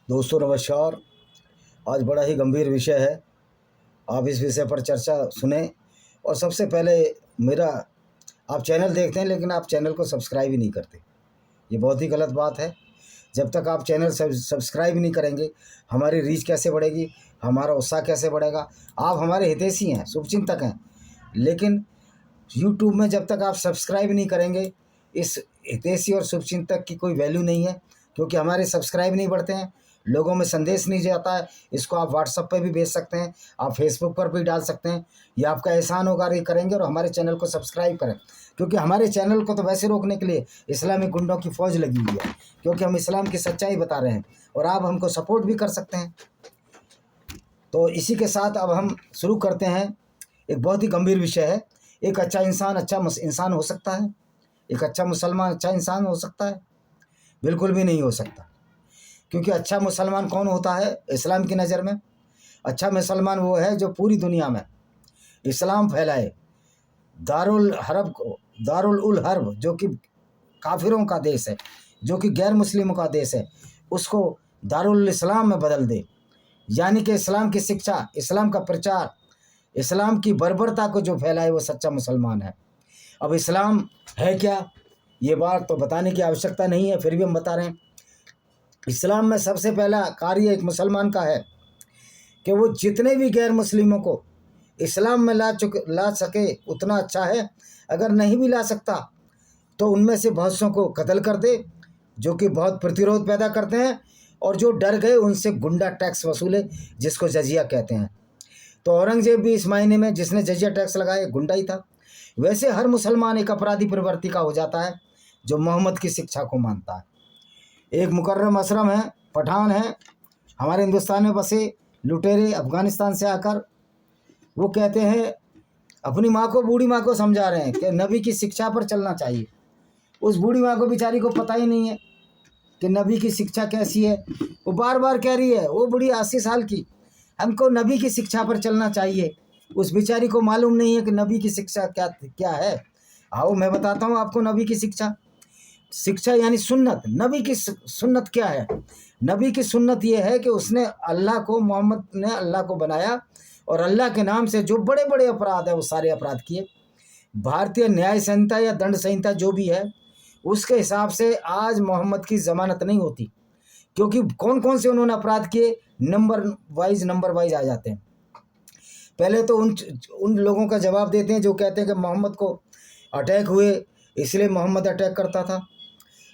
दोस्तों नमस्कार। आज बड़ा ही गंभीर विषय है, आप इस विषय पर चर्चा सुने। और सबसे पहले मेरा, आप चैनल देखते हैं लेकिन आप चैनल को सब्सक्राइब ही नहीं करते, ये बहुत ही गलत बात है। जब तक आप चैनल सब्सक्राइब नहीं करेंगे, हमारी रीच कैसे बढ़ेगी, हमारा उत्साह कैसे बढ़ेगा। आप हमारे हितैषी हैं, शुभचिंतक हैं, लेकिन यूट्यूब में जब तक आप सब्सक्राइब नहीं करेंगे, इस हितैषी और शुभचिंतक की कोई वैल्यू नहीं है, क्योंकि हमारे सब्सक्राइब नहीं बढ़ते हैं, लोगों में संदेश नहीं जाता है। इसको आप व्हाट्सएप पर भी भेज सकते हैं, आप फेसबुक पर भी डाल सकते हैं। ये आपका एहसान होगा, ये करेंगे और हमारे चैनल को सब्सक्राइब करें, क्योंकि हमारे चैनल को तो वैसे रोकने के लिए इस्लामिक गुंडों की फ़ौज लगी हुई है, क्योंकि हम इस्लाम की सच्चाई बता रहे हैं और आप हमको सपोर्ट भी कर सकते हैं। तो इसी के साथ अब हम शुरू करते हैं। एक बहुत ही गंभीर विषय है। एक अच्छा इंसान इंसान हो सकता है? एक अच्छा मुसलमान अच्छा इंसान हो सकता है? बिल्कुल भी नहीं हो सकता। क्योंकि अच्छा मुसलमान कौन होता है इस्लाम की नज़र में? अच्छा मुसलमान वो है जो पूरी दुनिया में इस्लाम फैलाए। दारुल उल हर्ब जो कि काफिरों का देश है, जो कि गैर मुस्लिमों का देश है, उसको दारुल इस्लाम में बदल दे। यानी कि इस्लाम की शिक्षा, इस्लाम का प्रचार, इस्लाम की बर्बरता को जो फैलाए वो सच्चा मुसलमान है। अब इस्लाम है क्या, ये बात तो बताने की आवश्यकता नहीं है, फिर भी हम बता रहे हैं। इस्लाम में सबसे पहला कार्य एक मुसलमान का है कि वो जितने भी गैर मुस्लिमों को इस्लाम में ला सके उतना अच्छा है। अगर नहीं भी ला सकता तो उनमें से बहुत सौ को कत्ल कर दे, जो कि बहुत प्रतिरोध पैदा करते हैं, और जो डर गए उनसे गुंडा टैक्स वसूले, जिसको जजिया कहते हैं। तो औरंगजेब भी इस मायने में जिसने जजिया टैक्स लगाया गुंडा ही था। वैसे हर मुसलमान एक अपराधी प्रवृत्ति का हो जाता है जो मोहम्मद की शिक्षा को मानता है। एक मुकर्रम असलम है, पठान है, हमारे हिंदुस्तान में बसे लुटेरे अफ़गानिस्तान से आकर, वो कहते हैं, अपनी माँ को, बूढ़ी माँ को समझा रहे हैं कि नबी की शिक्षा पर चलना चाहिए। उस बूढ़ी माँ को बेचारी को पता ही नहीं है कि नबी की शिक्षा कैसी है। वो बार बार कह रही है, वो बूढ़ी 80 साल की, हमको नबी की शिक्षा पर चलना चाहिए। उस बेचारी को मालूम नहीं है कि नबी की शिक्षा क्या है। आओ मैं बताता हूँ आपको नबी की शिक्षा यानी सुन्नत। नबी की सुन्नत क्या है? नबी की सुन्नत ये है कि उसने मोहम्मद ने अल्लाह को बनाया, और अल्लाह के नाम से जो बड़े बड़े अपराध है वो सारे अपराध किए। भारतीय न्याय संहिता या दंड संहिता जो भी है, उसके हिसाब से आज मोहम्मद की ज़मानत नहीं होती, क्योंकि कौन कौन से उन्होंने अपराध किए नंबर वाइज आ जाते हैं। पहले तो उन लोगों का जवाब देते हैं जो कहते हैं कि मोहम्मद को अटैक हुए इसलिए मोहम्मद अटैक करता था।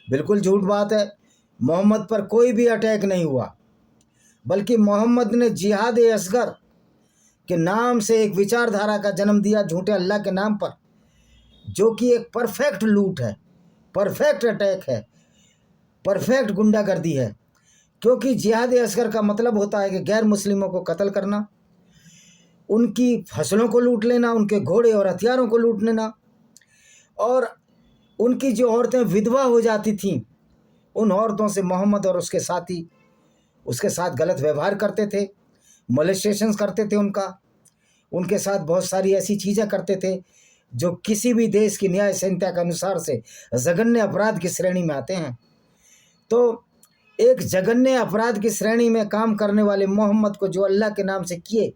बिल्कुल झूठ बात है। मोहम्मद पर कोई भी अटैक नहीं हुआ, बल्कि मोहम्मद ने जिहाद असगर के नाम से एक विचारधारा का जन्म दिया झूठे अल्लाह के नाम पर, जो कि एक परफेक्ट लूट है, परफेक्ट अटैक है, परफेक्ट गुंडागर्दी है। क्योंकि जिहाद असगर का मतलब होता है कि गैर मुस्लिमों को कत्ल करना, उनकी फसलों को लूट लेना, उनके घोड़े और हथियारों को लूट लेना, और उनकी जो औरतें विधवा हो जाती थीं, उन औरतों से मोहम्मद और उसके साथी उसके साथ गलत व्यवहार करते थे, मोलेस्टेशन करते थे उनके साथ बहुत सारी ऐसी चीज़ें करते थे जो किसी भी देश की न्याय संहिता के अनुसार से जघन्य अपराध की श्रेणी में आते हैं। तो एक जघन्य अपराध की श्रेणी में काम करने वाले मोहम्मद को जो अल्लाह के नाम से किए,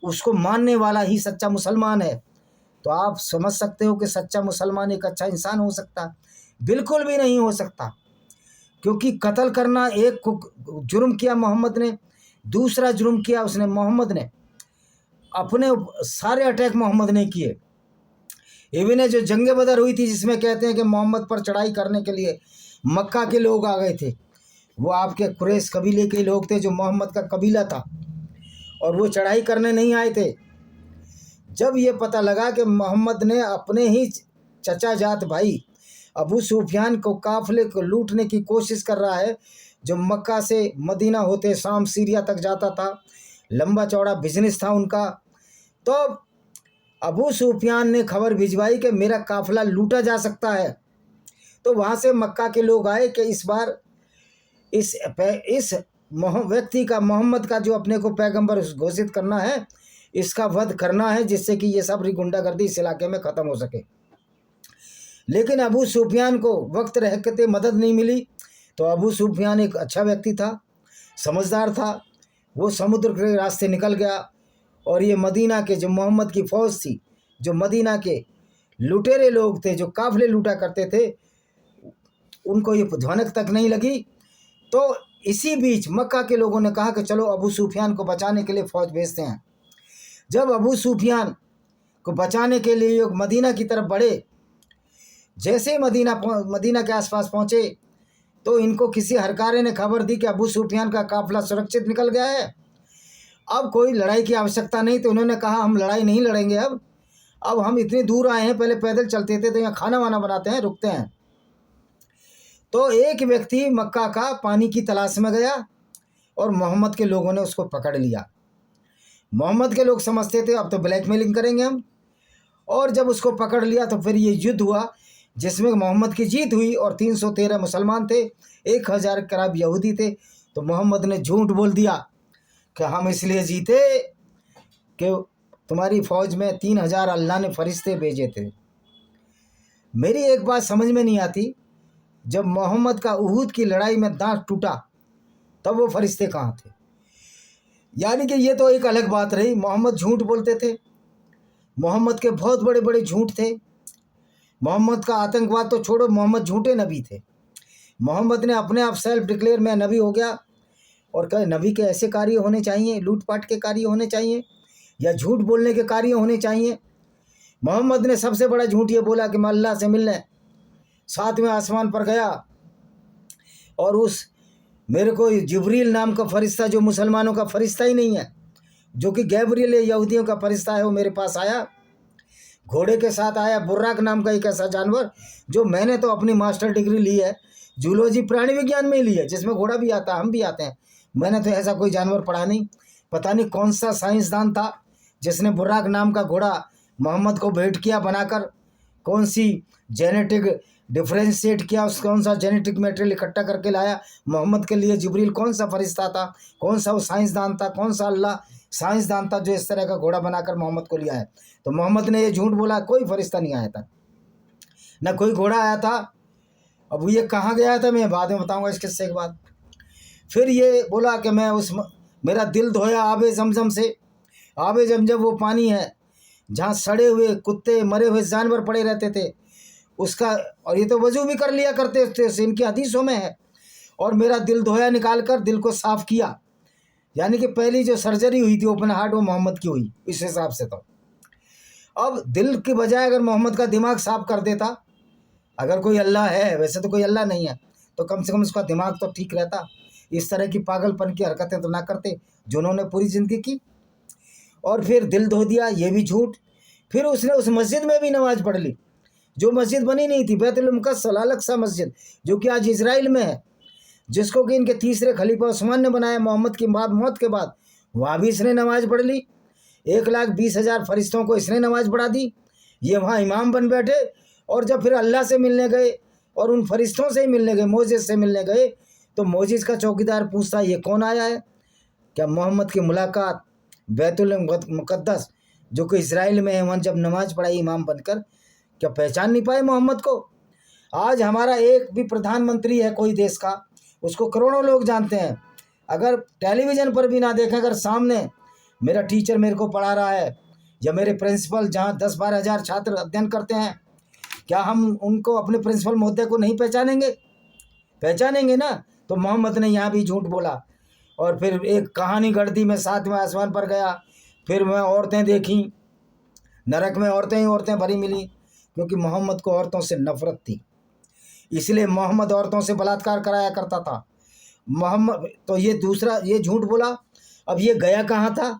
उसको मानने वाला ही सच्चा मुसलमान है। तो आप समझ सकते हो कि सच्चा मुसलमान एक अच्छा इंसान हो सकता? बिल्कुल भी नहीं हो सकता। क्योंकि कत्ल करना एक जुर्म किया मोहम्मद ने, दूसरा जुर्म किया उसने मोहम्मद ने अपने सारे अटैक मोहम्मद ने किए। इवन जो जंग बदर हुई थी, जिसमें कहते हैं कि मोहम्मद पर चढ़ाई करने के लिए मक्का के लोग आ गए थे, वो आपके कुरैश कबीले के लोग थे, जो मोहम्मद का कबीला था, और वो चढ़ाई करने नहीं आए थे। जब ये पता लगा कि मोहम्मद ने अपने ही चचा जात भाई अबू सुफियान को काफिले को लूटने की कोशिश कर रहा है, जो मक्का से मदीना होते शाम सीरिया तक जाता था, लंबा चौड़ा बिजनेस था उनका, तो अबू सुफियान ने खबर भिजवाई कि मेरा काफिला लूटा जा सकता है। तो वहाँ से मक्का के लोग आए कि इस बार इस व्यक्ति का, मोहम्मद का, जो अपने को पैगंबर घोषित करना है, इसका वध करना है, जिससे कि ये सब गुंडागर्दी इस इलाके में ख़त्म हो सके। लेकिन अबू सुफियान को वक्त रहते मदद नहीं मिली। तो अबू सुफियान एक अच्छा व्यक्ति था, समझदार था, वो समुद्र के रास्ते निकल गया और ये मदीना के जो मोहम्मद की फ़ौज थी, जो मदीना के लुटेरे लोग थे जो काफ़िले लूटा करते थे, उनको ये भनक तक नहीं लगी। तो इसी बीच मक्का के लोगों ने कहा कि चलो अबू सुफियान को बचाने के लिए फ़ौज भेजते हैं। जब अबू सुफियान को बचाने के लिए ये मदीना की तरफ बढ़े, जैसे ही मदीना के आसपास पहुँचे तो इनको किसी हरकारे ने खबर दी कि अबू सुफियान का काफिला सुरक्षित निकल गया है, अब कोई लड़ाई की आवश्यकता नहीं। तो उन्होंने कहा हम लड़ाई नहीं लड़ेंगे, अब हम इतनी दूर आए हैं, पहले पैदल चलते थे तो यहाँ खाना वाना बनाते हैं, रुकते हैं। तो एक व्यक्ति मक्का का पानी की तलाश में गया और मोहम्मद के लोगों ने उसको पकड़ लिया। मोहम्मद के लोग समझते थे अब तो ब्लैकमेलिंग करेंगे हम, और जब उसको पकड़ लिया तो फिर ये युद्ध हुआ जिसमें मोहम्मद की जीत हुई और 313 मुसलमान थे, 1000 करीब यहूदी थे। तो मोहम्मद ने झूठ बोल दिया कि हम इसलिए जीते कि तुम्हारी फ़ौज में 3000 अल्लाह ने फरिश्ते भेजे थे। मेरी एक बात समझ में नहीं आती, जब मोहम्मद का उहद की लड़ाई में दांत टूटा तब वो फरिश्ते कहाँ थे? यानी कि ये तो एक अलग बात रही, मोहम्मद झूठ बोलते थे, मोहम्मद के बहुत बड़े बड़े झूठ थे। मोहम्मद का आतंकवाद तो छोड़ो, मोहम्मद झूठे नबी थे। मोहम्मद ने अपने आप सेल्फ डिक्लेयर मैं नबी हो गया और कहे नबी के ऐसे कार्य होने चाहिए, लूटपाट के कार्य होने चाहिए या झूठ बोलने के कार्य होने चाहिए। मोहम्मद ने सबसे बड़ा झूठ ये बोला कि मैं अल्लाह से मिलने 7वें आसमान पर गया और उस मेरे को जिब्रील नाम का फरिश्ता, जो मुसलमानों का फरिश्ता ही नहीं है, जो कि गैब्रियल यहूदियों का फरिश्ता है, वो मेरे पास आया, घोड़े के साथ आया, बुर्राक नाम का एक ऐसा जानवर जो मैंने तो अपनी मास्टर डिग्री ली है जूलॉजी प्राणी विज्ञान में ही ली है, जिसमें घोड़ा भी आता है, हम भी आते हैं। मैंने तो ऐसा कोई जानवर पढ़ा नहीं। पता नहीं कौन सा साइंसदान था जिसने बुर्राक नाम का घोड़ा मोहम्मद को भेंट किया बनाकर, कौन सी जेनेटिक डिफ्रेंशिएट किया, उस कौन सा जेनेटिक मटेरियल इकट्ठा करके लाया मोहम्मद के लिए। जिब्रील कौन सा फरिश्ता था, कौन सा वो साइंसदान था, कौन सा अल्लाह साइंसदान था जो इस तरह का घोड़ा बनाकर मोहम्मद को लिया है? तो मोहम्मद ने ये झूठ बोला, कोई फरिश्ता नहीं आया था, ना कोई घोड़ा आया था। अब ये कहाँ गया था मैं बाद में बताऊंगा इस किस्से के बाद। फिर ये बोला कि मैं मेरा दिल धोया आबे जमजम से। आबे जमजम वो पानी है जहाँ सड़े हुए कुत्ते मरे हुए जानवर पड़े रहते थे उसका, और ये तो वजू भी कर लिया करते थे, इनकी हदीसों में है। और मेरा दिल धोया, निकाल कर दिल को साफ़ किया। यानी कि पहली जो सर्जरी हुई थी ओपन हार्ट वो मोहम्मद की हुई इस हिसाब से। तो अब दिल की बजाय अगर मोहम्मद का दिमाग साफ कर देता, अगर कोई अल्लाह है, वैसे तो कोई अल्लाह नहीं है, तो कम से कम उसका दिमाग तो ठीक रहता, इस तरह की पागलपन की हरकतें तो ना करते जो उन्होंने पूरी ज़िंदगी की। और फिर दिल धो दिया, ये भी झूठ। फिर उसने उस मस्जिद में भी नमाज़ पढ़ ली जो मस्जिद बनी नहीं थी, बैतुल मुक़द्दस अल-अक़सा मस्जिद, जो कि आज इजराइल में है, जिसको कि इनके तीसरे खलीफा उस्मान ने बनाया मोहम्मद की मौत के बाद। वहाँ भी इसने नमाज़ पढ़ ली, 1,20,000 फरिश्तों को इसने नमाज़ पढ़ा दी। ये वहाँ इमाम बन बैठे। और जब फिर अल्लाह से मिलने गए और उन फरिश्तों से ही मिलने गए, मोजिज़ से मिलने गए, तो मोजिज़ का चौकीदार पूछता ये कौन आया है? क्या मोहम्मद की मुलाकात बैतुल मुक़द्दस जो कि इजराइल में है, वहाँ जब नमाज़ पढ़ाई इमाम बनकर, क्या पहचान नहीं पाए मोहम्मद को? आज हमारा एक भी प्रधानमंत्री है कोई देश का, उसको करोड़ों लोग जानते हैं। अगर टेलीविज़न पर भी ना देखें, अगर सामने मेरा टीचर मेरे को पढ़ा रहा है या मेरे प्रिंसिपल जहाँ 10-12 हज़ार छात्र अध्ययन करते हैं, क्या हम उनको अपने प्रिंसिपल महोदय को नहीं पहचानेंगे? पहचानेंगे ना। तो मोहम्मद ने यहाँ भी झूठ बोला। और फिर एक कहानी गढ़ दी, मैं 7वें आसमान पर गया, फिर मैं औरतें देखी, नरक में औरतें ही औरतें भरी मिली, क्योंकि मोहम्मद को औरतों से नफरत थी, इसलिए मोहम्मद औरतों से बलात्कार कराया करता था मोहम्मद। तो ये दूसरा ये झूठ बोला। अब ये गया कहाँ था?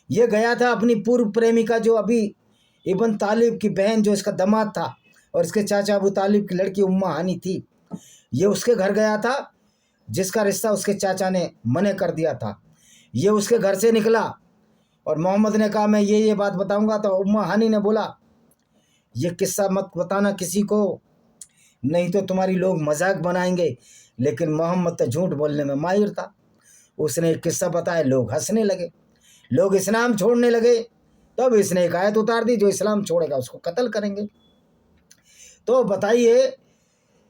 ये गया था अपनी पूर्व प्रेमिका, जो अभी इब्न तालिब की बहन, जो इसका दामाद था और इसके चाचा अबू तालिब की लड़की उम्मा हानी थी, ये उसके घर गया था, जिसका रिश्ता उसके चाचा ने मने कर दिया था। ये उसके घर से निकला और मोहम्मद ने कहा मैं ये बात बताऊंगा। तो उम्मा हानी ने बोला ये किस्सा मत बताना किसी को, नहीं तो तुम्हारी लोग मजाक बनाएंगे। लेकिन मोहम्मद तो झूठ बोलने में माहिर था। उसने एक किस्सा बताया, लोग हंसने लगे, लोग इस्लाम छोड़ने लगे। तब इसने एक आयत उतार दी, जो इस्लाम छोड़ेगा उसको कत्ल करेंगे। तो बताइए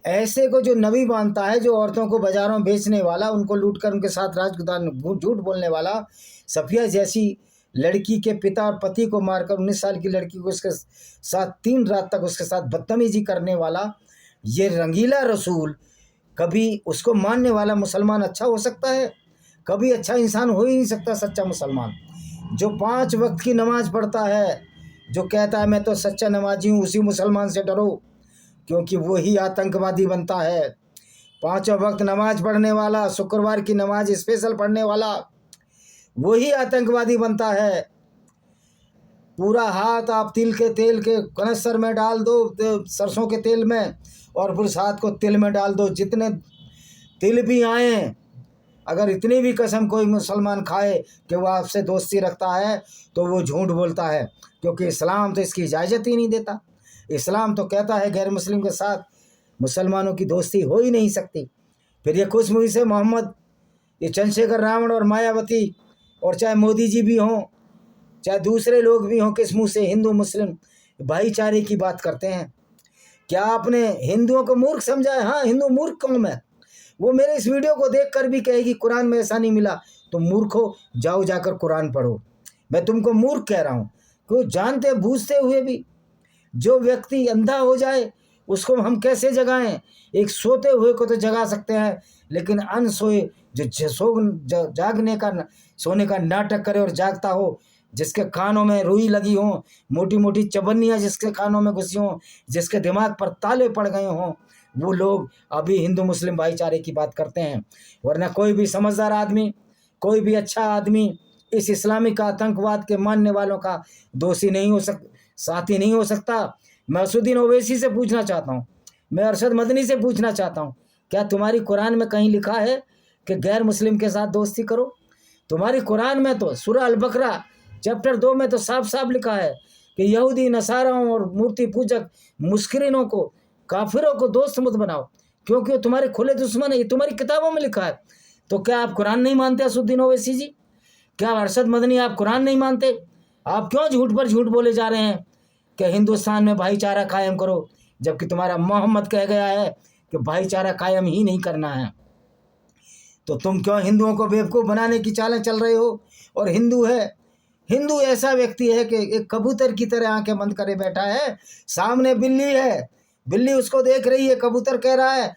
ऐसे को जो नबी मानता है, जो औरतों को बाजारों में बेचने वाला, उनको लूटकर उनके साथ राजकुदान झूठ बोलने वाला, सफिया जैसी लड़की के पिता और पति को मारकर 19 साल की लड़की को उसके साथ 3 रात तक उसके साथ बदतमीजी करने वाला, ये रंगीला रसूल, कभी उसको मानने वाला मुसलमान अच्छा हो सकता है? कभी अच्छा इंसान हो ही नहीं सकता सच्चा मुसलमान। जो 5 वक्त की नमाज पढ़ता है, जो कहता है मैं तो सच्चा नमाजी हूँ, उसी मुसलमान से डरो, क्योंकि वही आतंकवादी बनता है। 5 वक्त नमाज पढ़ने वाला, शुक्रवार की नमाज स्पेशल पढ़ने वाला, वही आतंकवादी बनता है। पूरा हाथ आप तिल के तेल के कनस्तर में डाल दो, सरसों के तेल में, और फिर उस हाथ को तिल में डाल दो, जितने तिल भी आए, अगर इतनी भी कसम कोई मुसलमान खाए कि वो आपसे दोस्ती रखता है तो वो झूठ बोलता है, क्योंकि इस्लाम तो इसकी इजाज़त ही नहीं देता। इस्लाम तो कहता है गैर मुस्लिम के साथ मुसलमानों की दोस्ती हो ही नहीं सकती। फिर ये खुश मुँह से मोहम्मद, ये चंद्रशेखर, रावण और मायावती, और चाहे मोदी जी भी हों, चाहे दूसरे लोग भी हों, किस मुँह से हिंदू मुस्लिम भाईचारे की बात करते हैं? क्या आपने हिंदुओं को मूर्ख समझा है? हाँ, हिंदू मूर्ख कौम है। वो मेरे इस वीडियो को देखकर भी कहेगी कुरान में ऐसा नहीं मिला, तो मूर्खो, जाओ जाकर कुरान पढ़ो। मैं तुमको मूर्ख कह रहा हूँ, क्यों? जानते बूझते हुए भी जो व्यक्ति अंधा हो जाए उसको हम कैसे जगाएं? एक सोते हुए को तो जगा सकते हैं, लेकिन अनसोए जो जागने का सोने का नाटक करे और जागता हो, जिसके कानों में रुई लगी हो, मोटी मोटी चबन्नियाँ जिसके कानों में घुसी हों, जिसके दिमाग पर ताले पड़ गए हों, वो लोग अभी हिंदू मुस्लिम भाईचारे की बात करते हैं। वरना कोई भी समझदार आदमी, कोई भी अच्छा आदमी इस इस्लामिक आतंकवाद के मानने वालों का दोषी नहीं हो साथी नहीं हो सकता। मैं असुद्दीन ओवैसी से पूछना चाहता हूँ, मैं अरशद मदनी से पूछना चाहता हूँ, क्या तुम्हारी कुरान में कहीं लिखा है कि गैर मुस्लिम के साथ दोस्ती करो? तुम्हारी कुरान में तो सूरह अल बकरा चैप्टर 2 में तो साफ साफ लिखा है कि यहूदी, नसाराओं और मूर्ति पूजक मुस्किरीनों को, काफिरों को दोस्त मत बनाओ, क्योंकि वो तुम्हारे खुले दुश्मन है। ये तुम्हारी किताबों में लिखा है। तो क्या आप कुरान नहीं मानते असुद्दीन ओवैसी जी? क्या अरशद मदनी आप कुरान नहीं मानते? आप क्यों झूठ पर झूठ बोले जा रहे हैं कि हिंदुस्तान में भाईचारा कायम करो, जबकि तुम्हारा मोहम्मद कह गया है कि भाईचारा कायम ही नहीं करना है? तो तुम क्यों हिंदुओं को बेवकूफ़ बनाने की चालें चल रहे हो? और हिंदू ऐसा व्यक्ति है कि एक कबूतर की तरह आंखें बंद करे बैठा है। सामने बिल्ली है, बिल्ली उसको देख रही है, कबूतर कह रहा है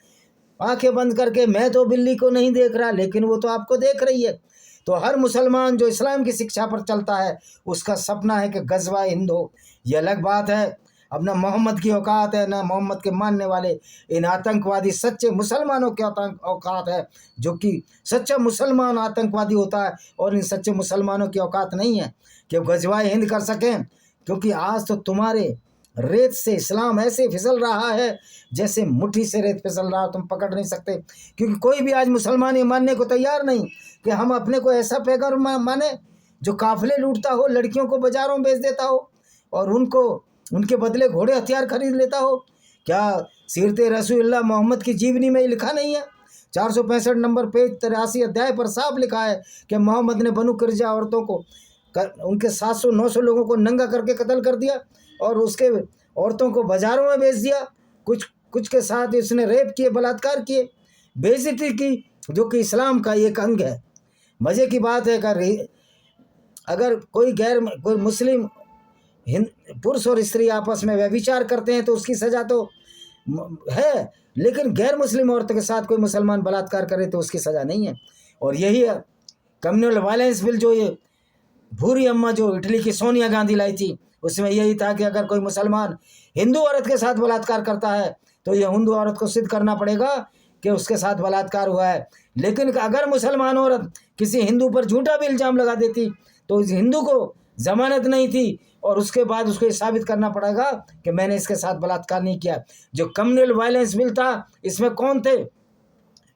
आंखें बंद करके मैं तो बिल्ली को नहीं देख रहा, लेकिन वो तो आपको देख रही है। तो हर मुसलमान जो इस्लाम की शिक्षा पर चलता है, उसका सपना है कि गज़वा हिंद हो। ये अलग बात है। अब ना मोहम्मद की औकात है, ना मोहम्मद के मानने वाले इन आतंकवादी सच्चे मुसलमानों की औकात है, जो कि सच्चा मुसलमान आतंकवादी होता है, और इन सच्चे मुसलमानों की औकात नहीं है कि गज़वा हिंद कर सकें। क्योंकि आज तो तुम्हारे रेत से इस्लाम ऐसे फिसल रहा है जैसे मुट्ठी से रेत फिसल रहा हो, तुम पकड़ नहीं सकते। क्योंकि कोई भी आज मुसलमान ये मानने को तैयार नहीं कि हम अपने को ऐसा पैगर माने जो काफिले लूटता हो, लड़कियों को बाजारों में बेच देता हो, और उनके बदले घोड़े हथियार खरीद लेता हो। क्या सीरत रसूलुल्लाह मोहम्मद की जीवनी में लिखा नहीं है? 465 नंबर पेज 83 अध्याय पर साफ लिखा है कि मोहम्मद ने बनु कुरैज़ा औरतों को, उनके 700-900 लोगों को नंगा करके कत्ल कर दिया, और उसके औरतों को बाजारों में बेच दिया। कुछ के साथ इसने रेप किए, बलात्कार किए, बेइज्जती की, जो कि इस्लाम का एक अंग है। मज़े की बात है कि अगर कोई मुस्लिम पुरुष और स्त्री आपस में व्यभिचार करते हैं तो उसकी सज़ा तो है, लेकिन गैर मुस्लिम औरत के साथ कोई मुसलमान बलात्कार करे तो उसकी सज़ा नहीं है। और यही है कम्युनल वायलेंस बिल, जो ये भूरी अम्मा जो इटली की सोनिया गांधी लाई थी, उसमें यही था कि अगर कोई मुसलमान हिंदू औरत के साथ बलात्कार करता है तो यह हिंदू औरत को सिद्ध करना पड़ेगा कि उसके साथ बलात्कार हुआ है। लेकिन अगर मुसलमान औरत किसी हिंदू पर झूठा भी इल्ज़ाम लगा देती तो उस हिंदू को जमानत नहीं थी, और उसके बाद उसको ये साबित करना पड़ेगा कि मैंने इसके साथ बलात्कार नहीं किया। जो कम्युनल वायलेंस बिल था, इसमें कौन थे?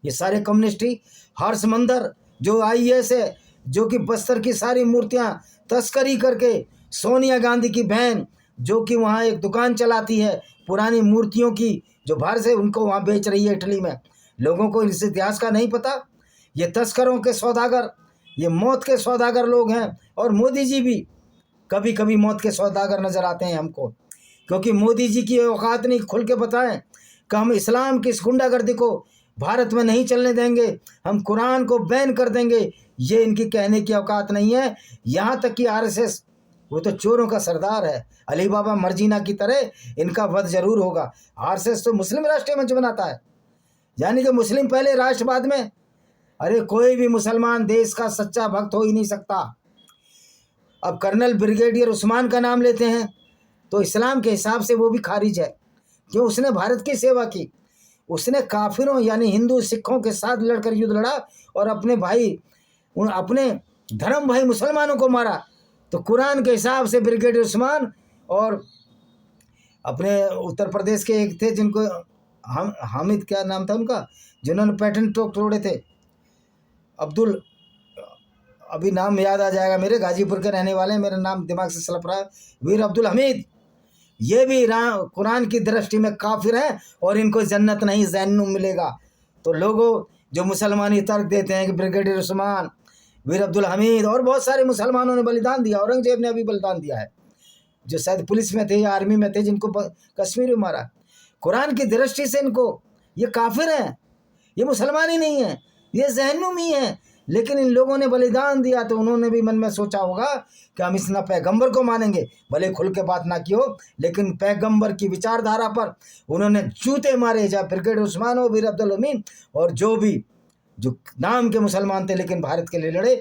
ये सारे कम्युनिस्ट ही। हर्ष मंदर जो IAS है, जो कि बस्तर की सारी मूर्तियां तस्करी करके, सोनिया गांधी की बहन जो कि वहाँ एक दुकान चलाती है पुरानी मूर्तियों की, जो बाहर से उनको वहाँ बेच रही है इटली में। लोगों को इस इतिहास का नहीं पता। ये तस्करों के सौदागर, ये मौत के सौदागर लोग हैं। और मोदी जी भी कभी कभी मौत के सौदागर नज़र आते हैं हमको, क्योंकि मोदी जी की औकात नहीं खुल के बताएं कि हम इस्लाम की इस गुंडागर्दी को भारत में नहीं चलने देंगे, हम कुरान को बैन कर देंगे, ये इनकी कहने की औकात नहीं है। यहाँ तक कि आरएसएस, वो तो चोरों का सरदार है, अली बाबा मर्जीना की तरह इनका वध जरूर होगा। आरएसएस तो मुस्लिम राष्ट्रीय मंच बनाता है, यानी कि मुस्लिम पहले राष्ट्रवाद में। अरे कोई भी मुसलमान देश का सच्चा भक्त हो ही नहीं सकता। अब कर्नल ब्रिगेडियर उस्मान का नाम लेते हैं तो इस्लाम के हिसाब से वो भी खारिज है, क्यों? उसने भारत की सेवा की, उसने काफिरों यानी हिंदू सिखों के साथ लड़कर युद्ध लड़ा और अपने भाई, अपने धर्म भाई मुसलमानों को मारा। तो कुरान के हिसाब से ब्रिगेडियर उस्मान और अपने उत्तर प्रदेश के एक थे जिनको हामिद, क्या नाम था उनका, जिन्होंने पैटर्न तोड़े थे, अब्दुल, अभी नाम याद आ जाएगा मेरे, गाजीपुर के रहने वाले, मेरा नाम दिमाग से सलप रहा है, वीर अब्दुल हमीद। ये भी कुरान की दृष्टि में काफिर है और इनको जन्नत नहीं जहन्नुम मिलेगा। तो लोगों जो मुसलमानी तर्क देते हैं कि ब्रिगेडियर उस्मान, वीर अब्दुल हमीद और बहुत सारे मुसलमानों ने बलिदान दिया, औरंगजेब ने अभी बलिदान दिया है, जो शायद पुलिस में थे या आर्मी में थे, जिनको कश्मीर में मारा। कुरान की दृष्टि से इनको ये काफिर हैं, ये मुसलमान ही नहीं है, ये जहन्नुम ही है। लेकिन इन लोगों ने बलिदान दिया तो उन्होंने भी मन में सोचा होगा कि हम इस ना पैगंबर को मानेंगे, भले खुल के बात ना की हो, लेकिन पैगंबर की विचारधारा पर उन्होंने जूते मारे, चाहे ब्रिगेडियर उस्मान हो, वीर अब्दुल हमीद और जो भी जो नाम के मुसलमान थे लेकिन भारत के लिए लड़े,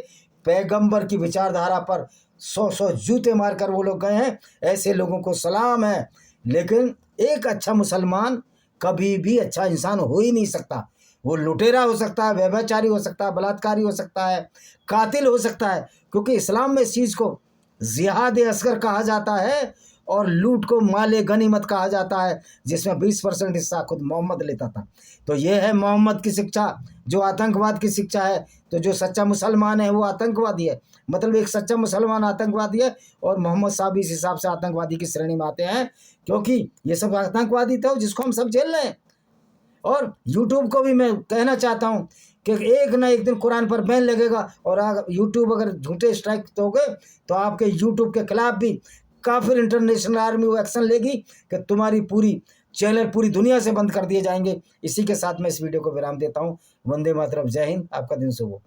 पैगंबर की विचारधारा पर 100 जूते मारकर वो लोग गए हैं। ऐसे लोगों को सलाम है। लेकिन एक अच्छा मुसलमान कभी भी अच्छा इंसान हो ही नहीं सकता। वो लुटेरा हो सकता है, व्यभिचारी हो सकता है, बलात्कारी हो सकता है, कातिल हो सकता है, क्योंकि इस्लाम में इस चीज़ को जिहाद असगर कहा जाता है और लूट को माले गनीमत कहा जाता है, जिसमें 20% हिस्सा खुद मोहम्मद लेता था। तो ये है मोहम्मद की शिक्षा, जो आतंकवाद की शिक्षा है। तो जो सच्चा मुसलमान है वो आतंकवादी है, मतलब एक सच्चा मुसलमान आतंकवादी है, और मोहम्मद साहब इस हिसाब से आतंकवादी की श्रेणी में आते हैं, क्योंकि ये सब आतंकवादी थे जिसको हम सब झेल रहे हैं। और यूट्यूब को भी मैं कहना चाहता हूँ कि एक ना एक दिन कुरान पर बैन लगेगा, और यूट्यूब अगर झूठे स्ट्राइक दोगे तो आपके यूट्यूब के खिलाफ भी काफिर इंटरनेशनल आर्मी वो एक्शन लेगी कि तुम्हारी पूरी चैनल पूरी दुनिया से बंद कर दिए जाएंगे। इसी के साथ मैं इस वीडियो को विराम देता हूँ। वंदे मातरम, जय हिंद, आपका दिन शुभ हो।